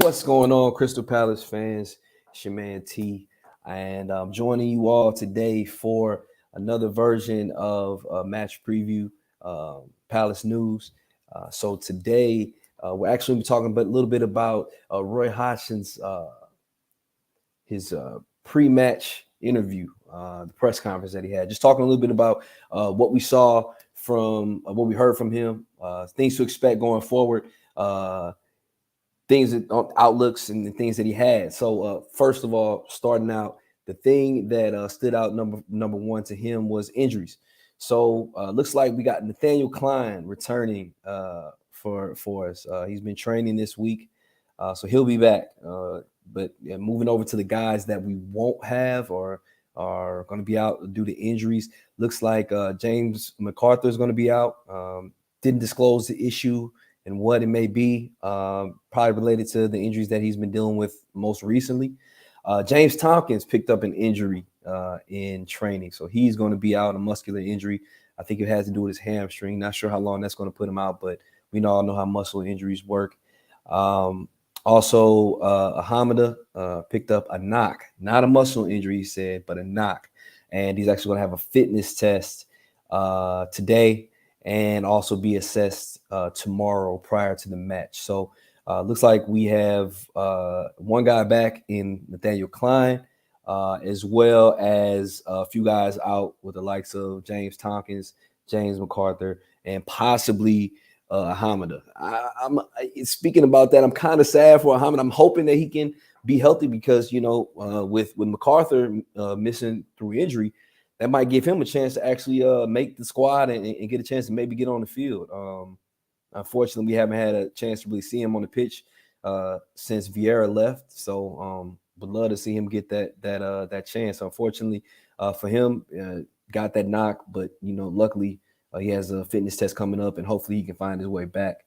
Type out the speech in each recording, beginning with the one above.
What's going on, Crystal Palace fans? It's your man T, and I'm joining you all today for another version of match preview, Palace news. So today we're actually be talking a little bit about Roy Hodgson's his pre-match interview, the press conference that he had. Just talking a little bit about what we saw from what we heard from him, things to expect going forward. Things that outlooks and the things that he had. So first of all, starting out, the thing that stood out number one to him was injuries. So looks like we got Nathaniel Klein returning for us. He's been training this week, so he'll be back. But moving over to the guys that we won't have or are going to be out due to injuries, looks like James McArthur is going to be out. Didn't disclose the issue and what it may be, probably related to the injuries that he's been dealing with most recently. James Tompkins picked up an injury in training, so he's going to be out, a muscular injury. I think it has to do with his hamstring. Not sure how long that's going to put him out, but we all know how muscle injuries work. Also, Hamada picked up a knock, not a muscle injury, he said, but a knock. And he's actually going to have a fitness test today and also be assessed tomorrow prior to the match. So looks like we have one guy back in Nathaniel Klein, as well as a few guys out with the likes of James Tompkins, James McArthur, and possibly Hamada. I'm speaking about that. I'm kind of sad for Hamada. I'm hoping that he can be healthy because, with McArthur missing through injury, that might give him a chance to actually make the squad and get a chance to maybe get on the field. Unfortunately, we haven't had a chance to really see him on the pitch since Vieira left. So would love to see him get that chance. Unfortunately, for him, got that knock, but luckily he has a fitness test coming up, and hopefully he can find his way back.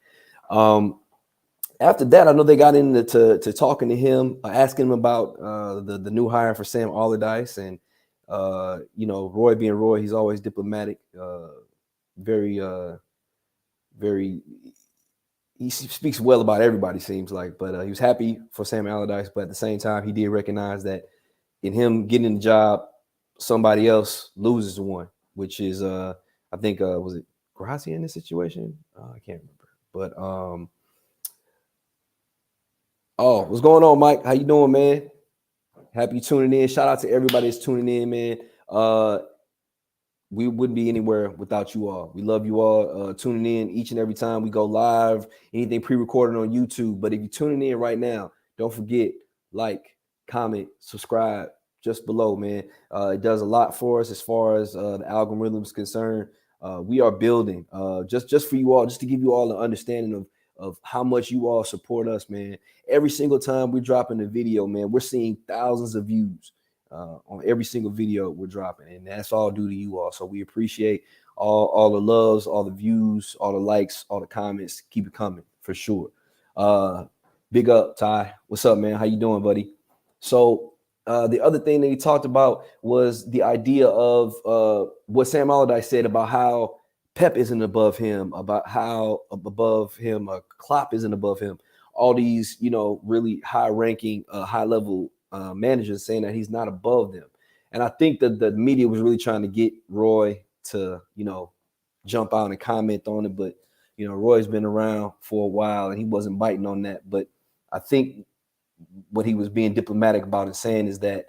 After that, I know they got into talking to him, asking him about the new hire for Sam Allardyce, and Roy being Roy, he's always diplomatic, very he speaks well about everybody, seems like, but he was happy for Sam Allardyce, but at the same time, he did recognize that in him getting the job, somebody else loses one, which is, I think, was it Gracia in this situation? I can't remember, but, what's going on, Mike? How you doing, man? Happy tuning in. Shout out to everybody that's tuning in, man. We wouldn't be anywhere without you all. We love you all tuning in each and every time we go live, anything pre-recorded on YouTube. But if you're tuning in right now, don't forget, like, comment, subscribe just below, man. It does a lot for us as far as the algorithm is concerned. We are building just for you all, just to give you all an understanding of how much you all support us, man. Every single time we're dropping a video, man, we're seeing thousands of views on every single video we're dropping, and that's all due to you all. So we appreciate all the loves, all the views, all the likes, all the comments. Keep it coming for sure. Big up, Ty. What's up, man? How you doing, buddy? So the other thing that he talked about was the idea of what Sam Allardyce said about how Pep isn't above him, about how above him Klopp isn't above him. All these, really high-ranking, high-level managers saying that he's not above them. And I think that the media was really trying to get Roy to, jump out and comment on it. But, Roy's been around for a while and he wasn't biting on that. But I think what he was being diplomatic about and saying is that,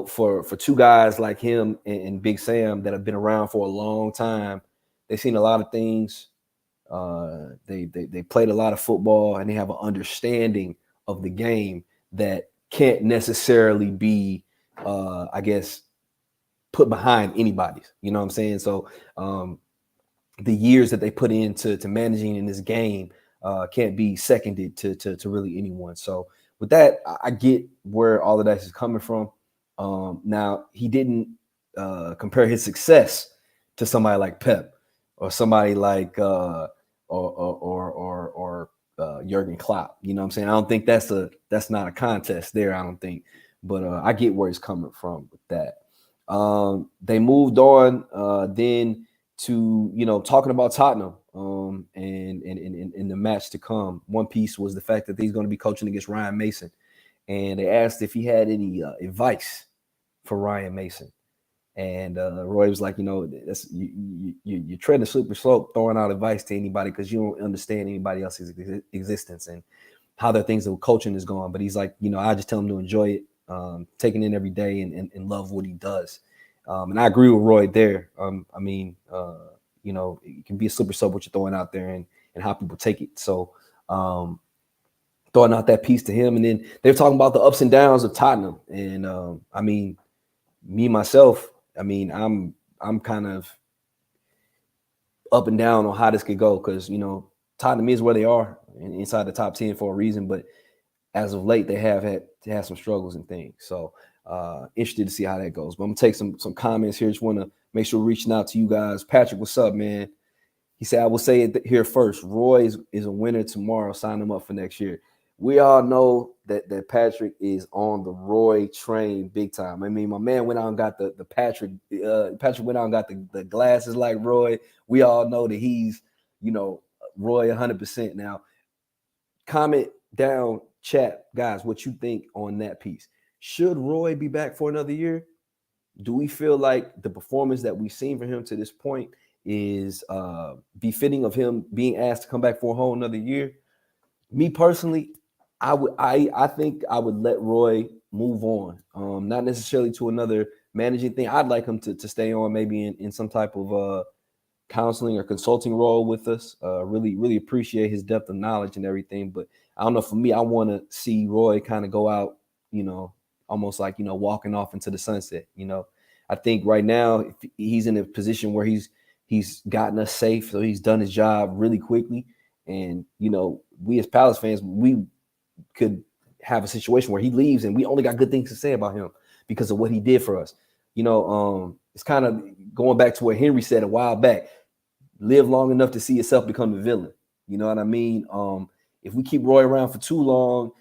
for two guys like him and Big Sam that have been around for a long time, they've seen a lot of things. They played a lot of football and they have an understanding of the game that can't necessarily be, I guess, put behind anybody's. You know what I'm saying? So the years that they put into managing in this game can't be seconded to really anyone. So with that, I get where all of that is coming from. Now, he didn't compare his success to somebody like Pep or somebody like or Jurgen Klopp. You know what I'm saying? I don't think that's not a contest there, I don't think. But I get where he's coming from with that. They moved on then to, talking about Tottenham. and in the match to come. One piece was the fact that he's going to be coaching against Ryan Mason, and they asked if he had any advice for Ryan Mason. And Roy was like, that's you're treading a slippery slope, throwing out advice to anybody because you don't understand anybody else's existence and how their things with coaching is going. But he's like, I just tell him to enjoy it, taking it in every day and love what he does. And I agree with Roy there. It can be a slippery slope what you're throwing out there and how people take it. So throwing out that piece to him. And then they're talking about the ups and downs of Tottenham. And me, myself, I'm kind of up and down on how this could go because, Tottenham is where they are inside the top 10 for a reason. But as of late, they have had to have some struggles and things. So interested to see how that goes. But I'm going to take some comments here. Just want to make sure we're reaching out to you guys. Patrick, what's up, man? He said, I will say it here first. Roy is a winner tomorrow. Sign him up for next year. We all know that Patrick is on the Roy train big time. My man went out and got the Patrick. Patrick went out and got the glasses like Roy. We all know that he's, Roy 100% now. Comment down, chat, guys, what you think on that piece. Should Roy be back for another year? Do we feel like the performance that we've seen from him to this point is befitting of him being asked to come back for a whole another year? Me personally, I think I would let Roy move on. Not necessarily to another managing thing. I'd like him to stay on maybe in some type of counseling or consulting role with us. Really appreciate his depth of knowledge and everything. But I don't know, for me, I want to see Roy kind of go out, almost like, walking off into the sunset. I think right now he's in a position where he's gotten us safe. So he's done his job really quickly. And, we as Palace fans, we could have a situation where he leaves and we only got good things to say about him because of what he did for us. It's kind of going back to what Henry said a while back. Live long enough to see yourself become a villain. You know what I mean? If we keep Roy around for too long,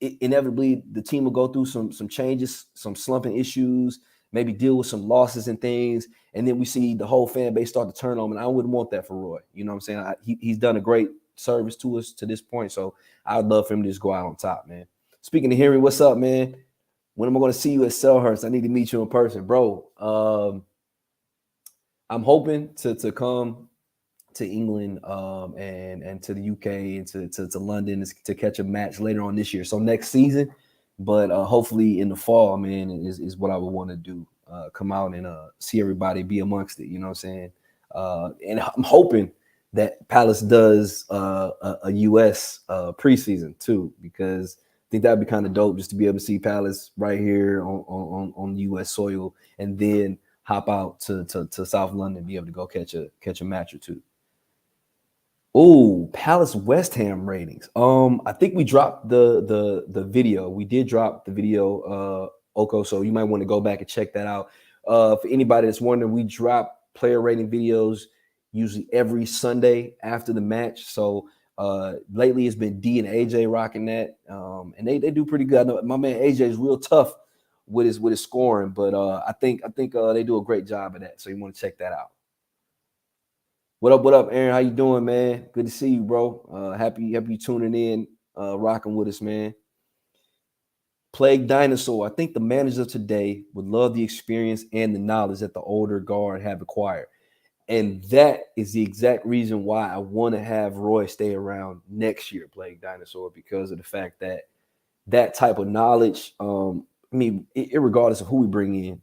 inevitably the team will go through some changes, some slumping issues, maybe deal with some losses and things. And then we see the whole fan base start to turn on. And I wouldn't want that for Roy. You know what I'm saying? He's done a great service to us to this point. So I would love for him to just go out on top, man. Speaking of Henry, what's up, man? When am I going to see you at Selhurst? I need to meet you in person, bro. I'm hoping to come to England and to the UK and to London to catch a match later on this year. So next season, but hopefully in the fall, man, is what I would want to do. Come out and see everybody, be amongst it. You know what I'm saying? And I'm hoping that Palace does a US preseason too, because I think that'd be kind of dope just to be able to see Palace right here on US soil and then hop out to South London, be able to go catch a match or two. Oh, Palace West Ham ratings. I think we dropped the video. We did drop the video, Oko, so you might want to go back and check that out. For anybody that's wondering, we drop player rating videos usually every Sunday after the match. So lately it's been D and AJ rocking that, and they do pretty good. I know my man AJ is real tough with his scoring, but I think they do a great job of that. So you want to check that out. What up, Aaron? How you doing, man? Good to see you, bro. Happy you tuning in, rocking with us, man. Plague Dinosaur. I think the managers of today would love the experience and the knowledge that the older guard have acquired. And that is the exact reason why I want to have Roy stay around next year, Plague Dinosaur, because of the fact that type of knowledge, regardless of who we bring in,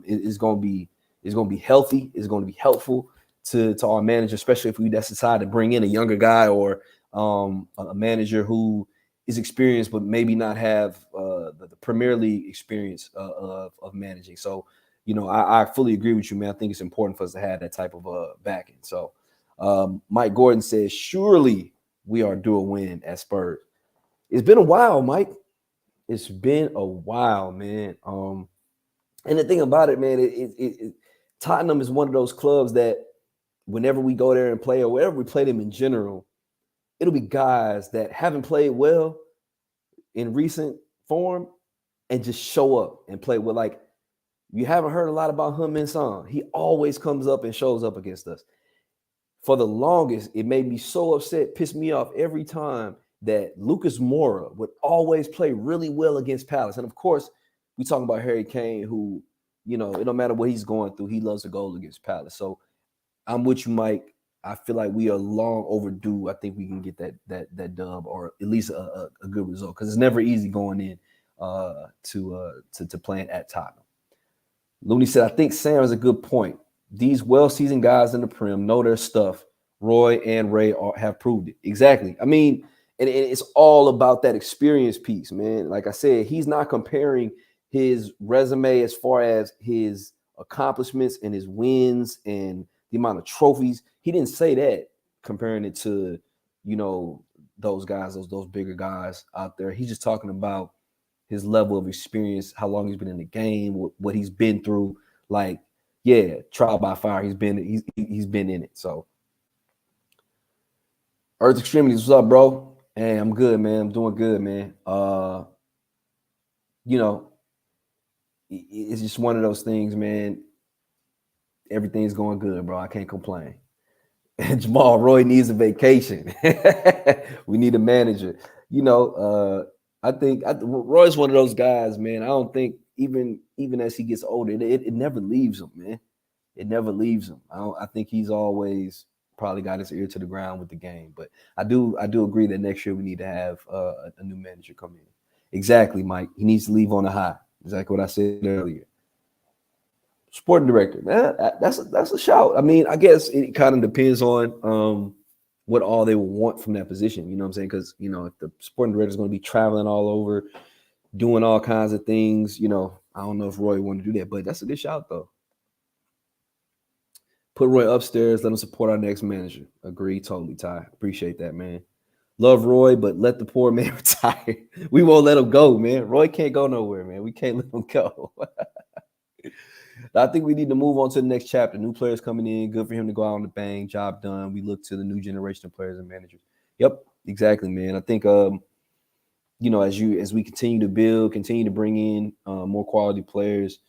is going to be healthy. It's going to be helpful to our manager, especially if we decide to bring in a younger guy or a manager who is experienced but maybe not have the Premier League experience of managing. So, I fully agree with you, man. I think it's important for us to have that type of backing. So Mike Gordon says, surely we are due a win at Spurs. It's been a while, Mike. It's been a while, man. And the thing about it, man, Tottenham is one of those clubs that whenever we go there and play or wherever we play them in general, it'll be guys that haven't played well in recent form and just show up and play well. Like, you haven't heard a lot about Heung-min Son. He always comes up and shows up against us. for the longest, it made me so upset, pissed me off every time that Lucas Moura would always play really well against Palace. And of course, we talking about Harry Kane, who, it don't matter what he's going through, he loves a goal against Palace. So I'm with you, Mike. I feel like we are long overdue. I think we can get that dub, or at least a good result, because it's never easy going in to playing at Tottenham. Looney said, I think Sam has a good point. These well-seasoned guys in the Prem know their stuff. Roy and Ray have proved it. Exactly. I mean, and it's all about that experience piece, man. Like I said, he's not comparing his resume as far as his accomplishments and his wins and the amount of trophies. He didn't say that, comparing it to, those guys, those bigger guys out there. He's just talking about his level of experience, how long he's been in the game, what he's been through. Like, yeah, trial by fire. He's been in it. So, Earth Extremities, what's up, bro? Hey, I'm good, man. I'm doing good, man. It's just one of those things, man. Everything's going good, bro. I can't complain. Jamal, Roy needs a vacation. We need a manager. I think Roy's one of those guys, man. I don't think even as he gets older, it never leaves him, man. It never leaves him. I think he's always probably got his ear to the ground with the game. But I do agree that next year we need to have a new manager come in. Exactly, Mike. He needs to leave on a high. Exactly what I said earlier. Sporting director, man, that's a shout. I mean, I guess it kind of depends on what all they will want from that position. You know what I'm saying? Because if the sporting director is going to be traveling all over, doing all kinds of things, I don't know if Roy wanted to do that, but that's a good shout though. Put Roy upstairs. Let him support our next manager. Agree, totally, Ty. Appreciate that, man. Love Roy, but let the poor man retire. We won't let him go, man. Roy can't go nowhere, man. We can't let him go. I think we need to move on to the next chapter. New players coming in. Good for him to go out on the bang. Job done. We look to the new generation of players and managers. Yep, exactly, man. I think as we continue to build, continue to bring in more quality players,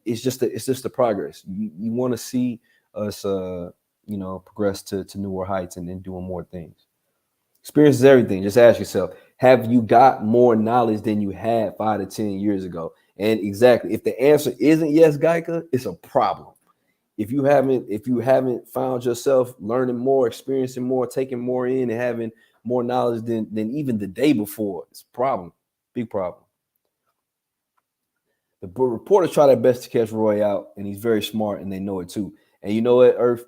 it's just the progress. You want to see us progress to newer heights and doing more things. Experience is everything. Just ask yourself, have you got more knowledge than you had 5 to 10 years ago? And exactly, if the answer isn't yes, Geico, it's a problem. If you haven't found yourself learning more, experiencing more, taking more in, and having more knowledge than even the day before, it's a problem. Big problem. The reporters try their best to catch Roy out, and he's very smart, and they know it too. And you know what, Earth?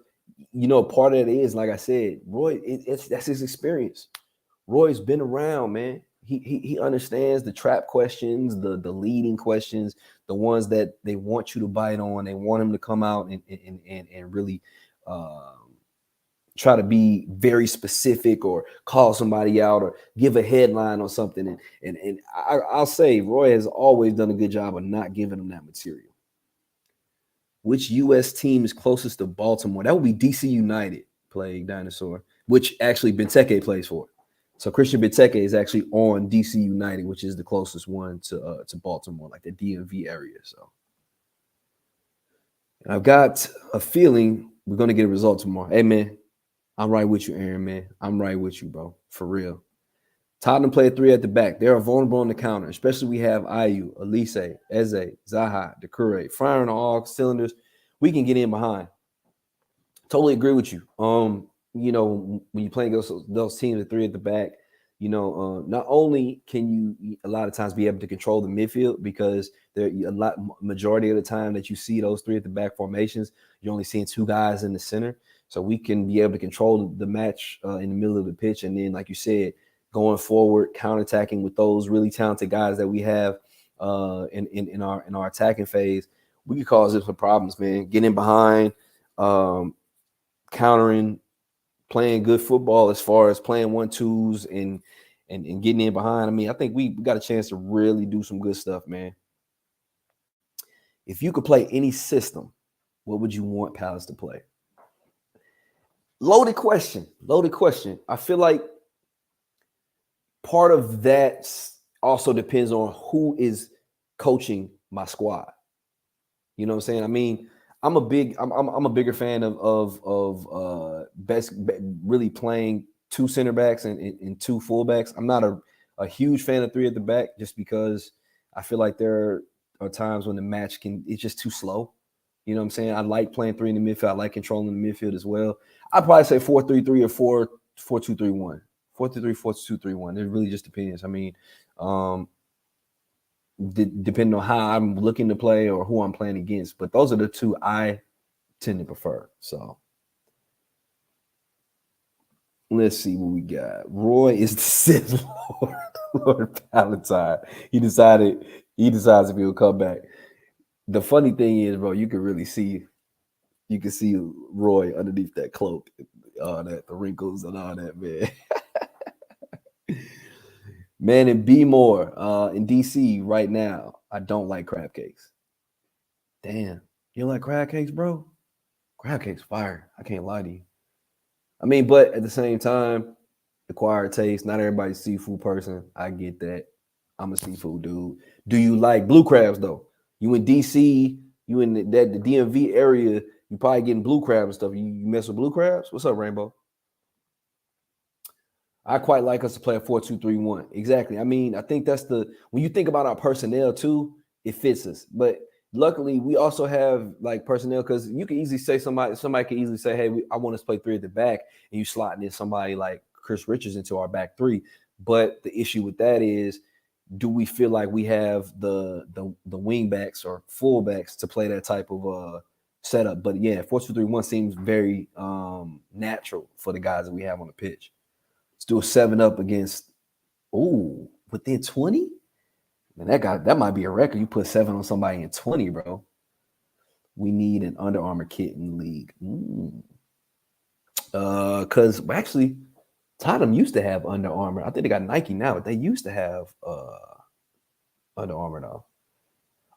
Part of it is, like I said, Roy, that's his experience. Roy's been around, man. He understands the trap questions, the leading questions, the ones that they want you to bite on. They want him to come out and really try to be very specific or call somebody out or give a headline or something. And I'll say Roy has always done a good job of not giving them that material. Which U.S. team is closest to Baltimore? That would be DC United, Plague Dinosaur, which actually Benteke plays for. So Christian Benteke is actually on DC United, which is the closest one to Baltimore, like the DMV area. So and I've got a feeling we're going to get a result tomorrow. Hey, man, I'm right with you, Aaron, man. I'm right with you, bro. For real. Tottenham played 3 at the back. They are vulnerable on the counter, especially we have Ayew, Elise, Eze, Zaha, Doucouré, firing on all cylinders. We can get in behind. Totally agree with you. When you're playing those teams at 3 at the back, not only can you a lot of times be able to control the midfield, because majority of the time that you see those 3 at the back formations, you're only seeing 2 guys in the center. So we can be able to control the match in the middle of the pitch. And then, like you said, going forward, counterattacking with those really talented guys that we have in our attacking phase, we could cause them some problems, man. Getting behind, countering, playing good football as far as playing 1-2s and getting in behind. I mean, I think we got a chance to really do some good stuff, man. If you could play any system, what would you want Palace to play? Loaded question. I feel like part of that also depends on who is coaching my squad. You know what I'm saying? I mean, I'm a bigger fan of really playing two center backs and two fullbacks. I'm not a huge fan of three at the back just because I feel like there are times when the match it's just too slow. You know what I'm saying? I like playing three in the midfield. I like controlling the midfield as well. I'd probably say 4-3-3 or 4-2-3-1. 4-3-3, 4-2-3-1. It really just depends. I mean, depending on how I'm looking to play or who I'm playing against. But those are the two I tend to prefer. So let's see what we got. Roy is the Sith Lord, Lord Palatine. He decides if he'll come back. The funny thing is, bro, you can see Roy underneath that cloak, all that, the wrinkles and all that, man. Man, and B more in DC right now, I don't like crab cakes. Damn, you don't like crab cakes, bro? Crab cakes fire. I can't lie to you. I mean, but at the same time, acquired taste. Not everybody's a seafood person. I get that. I'm a seafood dude. Do you like blue crabs though? You in DC, you in the DMV area, you probably getting blue crab and stuff. You mess with blue crabs? What's up, Rainbow? I quite like us to play a 4-2-3-1. Exactly. I mean, I think that's when you think about our personnel too, it fits us. But luckily, we also have like personnel because you can easily say somebody can easily say, hey, I want us to play three at the back, and you slotting in somebody like Chris Richards into our back three. But the issue with that is, do we feel like we have the wing backs or full backs to play that type of setup? But yeah, 4-2-3-1 seems very natural for the guys that we have on the pitch. Let's do a 7-up against within 20. Man, that might be a record. You put 7 on somebody in 20, bro. We need an Under Armour kit in the league. Because actually, Tottenham used to have Under Armour. I think they got Nike now, but they used to have Under Armour though.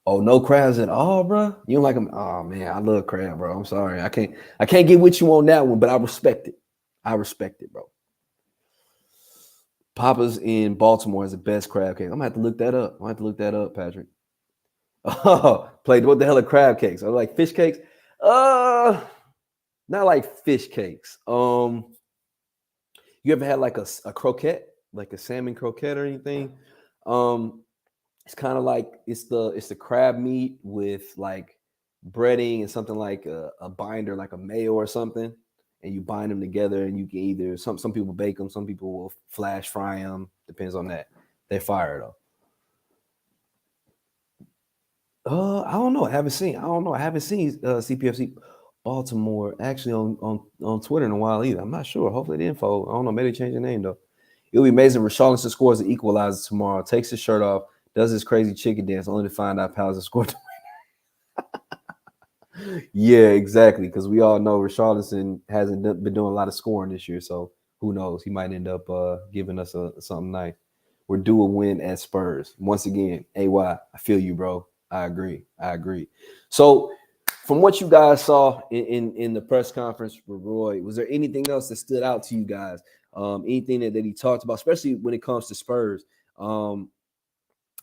Oh, no crabs at all, bro. You don't like them? Oh man, I love crab, bro. I'm sorry, I can't get with you on that one, but I respect it. I respect it, bro. Papa's in Baltimore is the best crab cake. I'm gonna have to look that up. Patrick. Oh, played what the hell are crab cakes? Are like fish cakes? Not like fish cakes. You ever had like a croquette, like a salmon croquette or anything? It's kind of like it's the crab meat with like breading and something like a binder, like a mayo or something. And you bind them together, and you can either some people bake them, some people will flash fry them. Depends on that. They're fire though. I don't know. I haven't seen CPFC Baltimore actually on Twitter in a while either. I'm not sure. Hopefully the info. I don't know. Maybe change the name though. It'll be amazing. Richarlison scores the equalizer tomorrow. Takes his shirt off, does his crazy chicken dance, only to find out Palace scored. Yeah, exactly. Because we all know Richarlison hasn't been doing a lot of scoring this year, so who knows? He might end up giving us something nice. We're due a win at Spurs once again. AY, I feel you, bro. I agree. So, from what you guys saw in the press conference with Roy, was there anything else that stood out to you guys? Anything that he talked about, especially when it comes to Spurs? I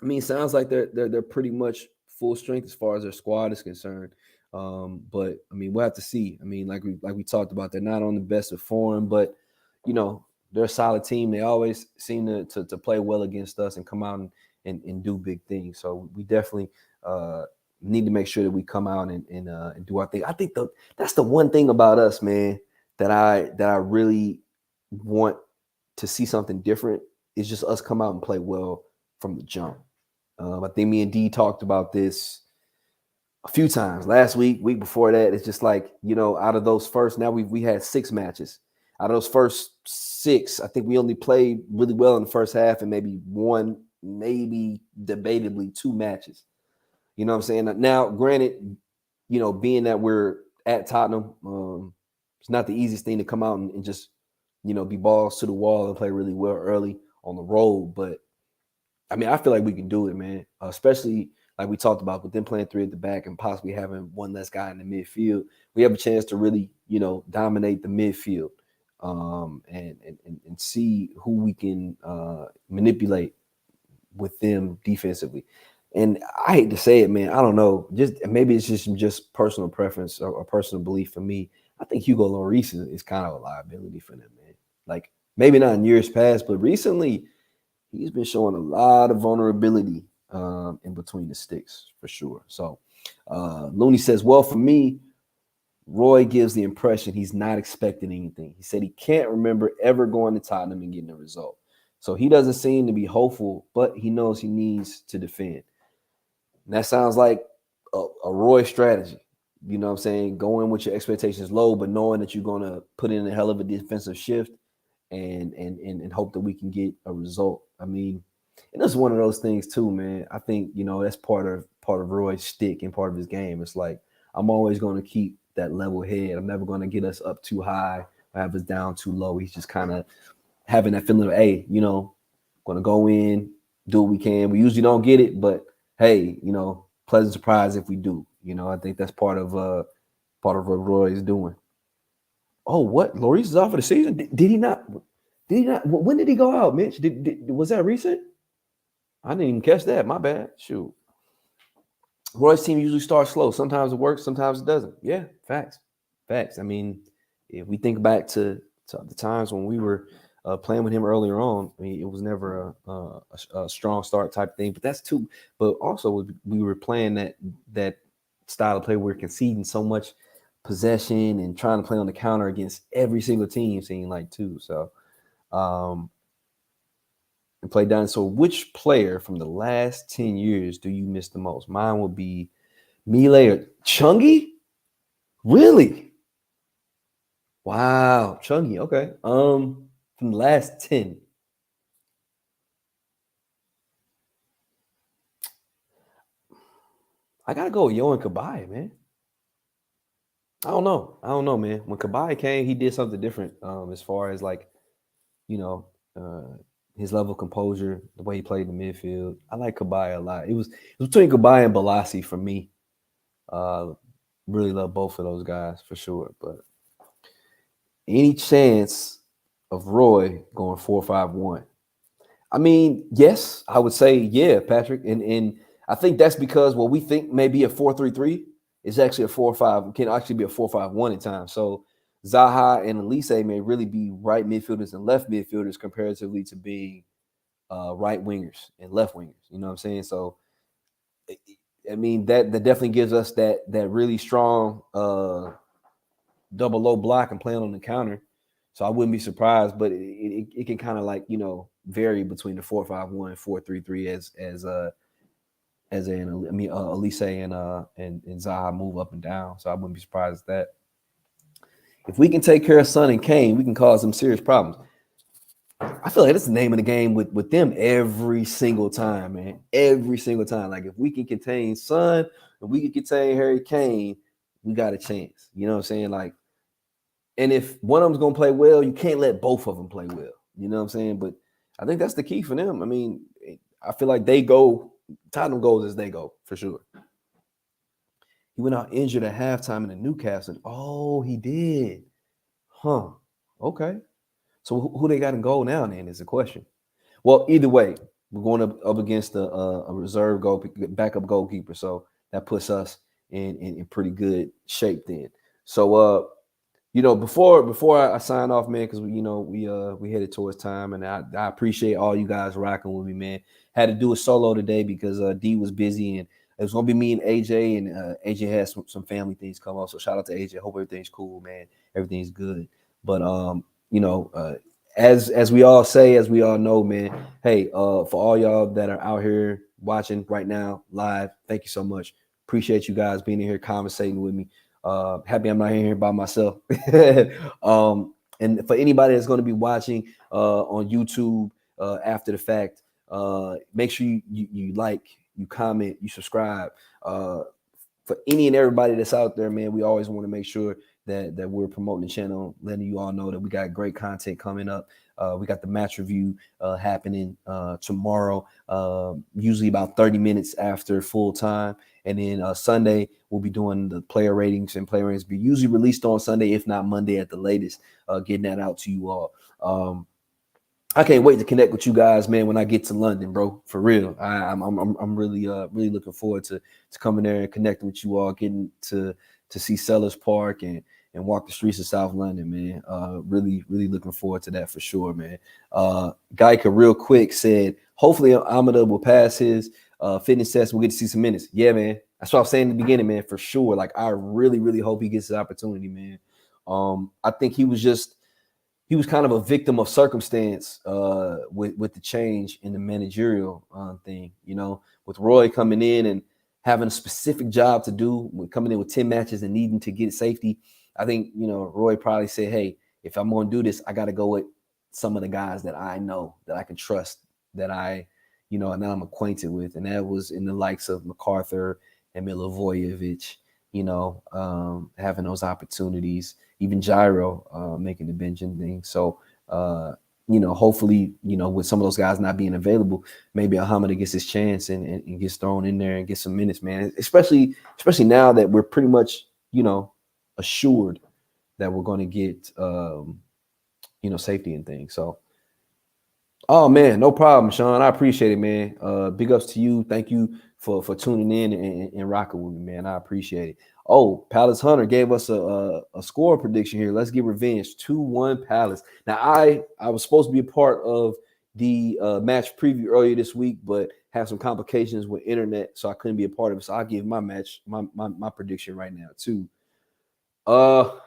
mean, it sounds like they're pretty much full strength as far as their squad is concerned. But I mean, we'll have to see. I mean, like we talked about, they're not on the best of form, but you know, they're a solid team. They always seem to play well against us and come out and do big things. So we definitely need to make sure that we come out and do our thing. I think that's the one thing about us, man, that I really want to see something different is just us come out and play well from the jump. I think me and D talked about this a few times last week before that. It's just like, you know, out of those first, now we had 6 matches. Out of those first 6, I think we only played really well in the first half and maybe one, maybe debatably 2 matches. You know what I'm saying? Now, granted, you know, being that we're at Tottenham, it's not the easiest thing to come out and just, you know, be balls to the wall and play really well early on the road. But I mean, I feel like we can do it, man. Especially like we talked about, with them playing 3 at the back and possibly having one less guy in the midfield, we have a chance to really, you know, dominate the midfield and see who we can manipulate with them defensively. And I hate to say it, man. I don't know. Just maybe it's just personal preference or personal belief for me. I think Hugo Lloris is kind of a liability for them, man. Like maybe not in years past, but recently he's been showing a lot of vulnerability in between the sticks for sure. So Looney says, well, for me, Roy gives the impression he's not expecting anything. He said he can't remember ever going to Tottenham and getting a result. So he doesn't seem to be hopeful, but he knows he needs to defend. And that sounds like a Roy strategy. You know what I'm saying? Going with your expectations low, but knowing that you're going to put in a hell of a defensive shift and hope that we can get a result. I mean, and that's one of those things too, man. I think, that's part of Roy's stick and part of his game. It's like I'm always going to keep that level head. I'm never going to get us up too high or have us down too low. He's just kind of having that feeling of, hey, going to go in, do what we can. We usually don't get it, but hey, pleasant surprise if we do. I think that's part of what Roy is doing. Oh, what? Lloris is out for the season? Did he not? Did he not? When did he go out, Mitch? Was that recent? I didn't even catch that. My bad. Shoot. Roy's team usually starts slow. Sometimes it works, sometimes it doesn't. Yeah, facts. I mean, if we think back to the times when we were playing with him earlier on, I mean, it was never a strong start type thing. But that's too. But also, we were playing that style of play where we're conceding so much possession and trying to play on the counter against every single team, seeing like too. So, and play down. So, which player from the last 10 years do you miss the most? Mine would be Mile or Chungi. Really? Wow, Chungi. Okay. From the last 10. I gotta go with Yohan Kabay, man. I don't know, man. When Kabay came, he did something different. As far as like, you know, his level of composure, the way he played in the midfield. I like Kabay a lot. It was between Kabay and Balassi for me. Really love both of those guys for sure. But any chance of Roy going 4-5-1? I mean, yes, I would say, yeah, Patrick. And I think that's because what we think may be a 4-3-3 is actually a 4-5, can actually be a 4-5-1 at times. So Zaha and Elise may really be right midfielders and left midfielders comparatively to being right wingers and left wingers. You know what I'm saying? So, I mean, that definitely gives us that really strong double low block and playing on the counter. So I wouldn't be surprised, but it can kind of like, vary between the 4-5-1 and 4-3-3 Elise and Zaha move up and down. So I wouldn't be surprised at that. If we can take care of Son and Kane, we can cause some serious problems. I feel like that's the name of the game with them every single time, man. Every single time. Like if we can contain Son and we can contain Harry Kane, we got a chance. You know what I'm saying? Like, and if one of them's gonna play well, you can't let both of them play well. You know what I'm saying? But I think that's the key for them. I mean, I feel like Tottenham goes as they go for sure. He went out injured at halftime in the Newcastle. Oh, he did. Huh. Okay. So who they got in goal now then is the question. Well, either way, we're going up against a reserve backup goalkeeper. So that puts us in pretty good shape then. So before I sign off, man, because we headed towards time, and I appreciate all you guys rocking with me, man. Had to do a solo today because D was busy, and it was gonna be me and AJ, and AJ has some family things come up. So shout out to AJ. Hope everything's cool, man. Everything's good. But as we all say, as we all know, man. Hey, for all y'all that are out here watching right now live, thank you so much. Appreciate you guys being in here conversating with me. Happy I'm not here by myself. And for anybody that's going to be watching on YouTube after the fact, make sure you like, you comment, you subscribe. For any and everybody that's out there, man, we always want to make sure that we're promoting the channel, letting you all know that we got great content coming up. We got the match review happening tomorrow, usually about 30 minutes after full time. And then Sunday, we'll be doing the player ratings, and player ratings be usually released on Sunday, if not Monday at the latest, getting that out to you all. I can't wait to connect with you guys, man, when I get to London, bro. For real. I'm really really looking forward to coming there and connecting with you all, getting to see Sellers Park and and walk the streets of South London, man. Really, really looking forward to that for sure, man. Geico real quick said, hopefully Amada will pass his fitness test. We'll get to see some minutes. Yeah, man. That's what I was saying in the beginning, man, for sure. Like, I really, really hope he gets his opportunity, man. I think he was kind of a victim of circumstance with the change in the managerial thing, with Roy coming in and having a specific job to do, coming in with 10 matches and needing to get safety. I think, Roy probably said, hey, if I'm going to do this, I got to go with some of the guys that I know, that I can trust, that and that I'm acquainted with. And that was in the likes of MacArthur and Milivojevic, having those opportunities, even Gyro making the benching thing. So, hopefully, with some of those guys not being available, maybe Alhamada gets his chance and gets thrown in there and gets some minutes, man. Especially now that we're pretty much, assured that we're going to get, safety and things. So, oh man, no problem, Sean. I appreciate it, man. Big ups to you. Thank you for tuning in and rocking with me, man. I appreciate it. Oh, Palace Hunter gave us a score prediction here. Let's get revenge. 2-1 Palace. Now, I was supposed to be a part of the match preview earlier this week, but had some complications with internet, so I couldn't be a part of it. So I'll give my prediction right now too. God,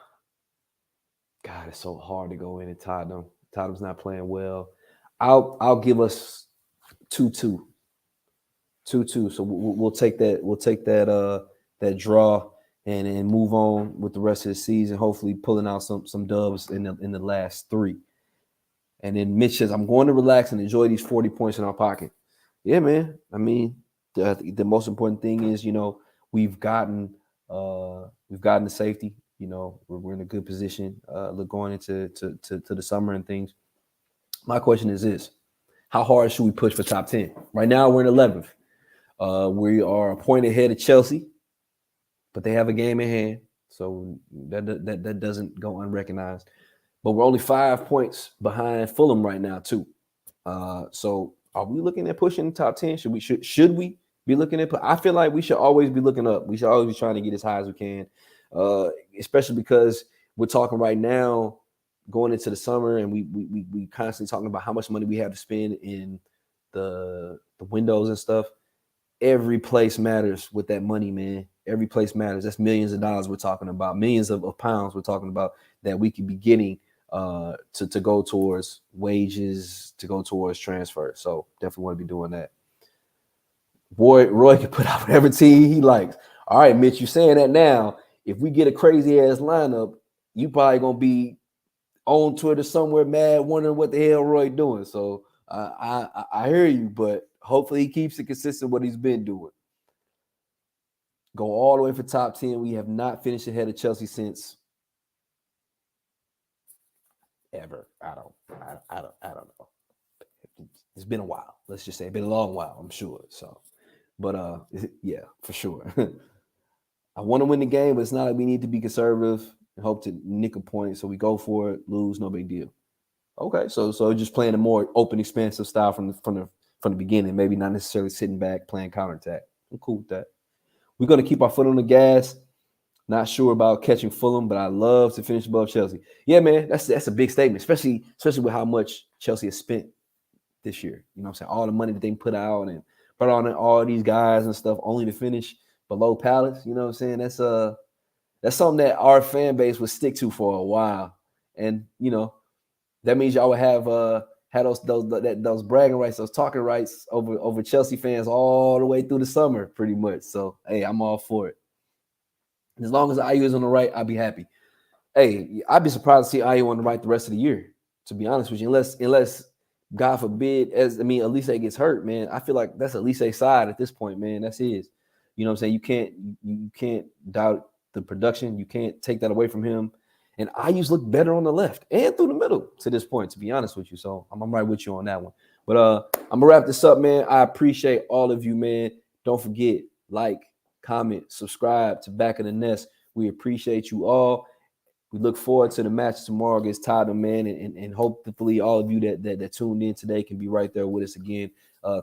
it's so hard to go in and Tottenham. Tottenham's not playing well. I'll give us 2-2. 2-2. So we'll take that. We'll take that draw and move on with the rest of the season. Hopefully, pulling out some dubs in the last 3. And then Mitch says, "I'm going to relax and enjoy these 40 points in our pocket." Yeah, man. I mean, the most important thing is, we've gotten the safety. We're in a good position. Going into to the summer and things. My question is this: how hard should we push for top 10? Right now, we're in 11th. We are a point ahead of Chelsea, but they have a game in hand, so that doesn't go unrecognized. But we're only 5 points behind Fulham right now, too. So are we looking at pushing the top 10? Should we be looking at? I feel like we should always be looking up. We should always be trying to get as high as we can, especially because we're talking right now going into the summer, and we constantly talking about how much money we have to spend in the windows and stuff. Every place matters with that money, man. Every place matters. That's millions of dollars we're talking about, millions of pounds we're talking about that we could be getting to go towards wages, to go towards transfer. So definitely want to be doing that. Roy can put out whatever team he likes. All right, Mitch, you're saying that now. If we get a crazy ass lineup, you probably gonna be on Twitter somewhere mad, wondering what the hell Roy doing. So I hear you, but hopefully he keeps it consistent what he's been doing. Go all the way for top 10. We have not finished ahead of Chelsea since ever. I don't know. It's been a while. Let's just say it's been a long while, I'm sure. So, but yeah, for sure. I want to win the game, but it's not like we need to be conservative and hope to nick a point. So we go for it, lose, no big deal. Okay, so just playing a more open, expansive style from the beginning, maybe not necessarily sitting back playing counterattack. I'm cool with that. We're going to keep our foot on the gas. Not sure about catching Fulham, but I love to finish above Chelsea. Yeah, man, that's a big statement, especially with how much Chelsea has spent this year. You know what I'm saying? All the money that they put out and put on all these guys and stuff only to finish below Palace. You know what I'm saying? That's something that our fan base would stick to for a while. And, that means y'all would have those bragging rights, those talking rights over Chelsea fans all the way through the summer, pretty much. So, hey, I'm all for it. As long as IU is on the right, I'll be happy. Hey, I'd be surprised to see IU on the right the rest of the year, to be honest with you. Unless God forbid, Elise gets hurt, man. I feel like that's Elise's side at this point, man. That's his. You know what I'm saying? You can't doubt the production. You can't take that away from him. And IU's look better on the left and through the middle to this point, to be honest with you. So I'm right with you on that one. But I'm going to wrap this up, man. I appreciate all of you, man. Don't forget, like, comment, subscribe to Back of the Nest. We appreciate you all. We look forward to the match tomorrow against Tottenham, man. And hopefully all of you that tuned in today can be right there with us again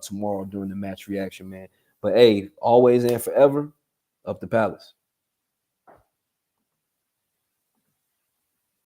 tomorrow during the match reaction, man. But, hey, always and forever, up the Palace.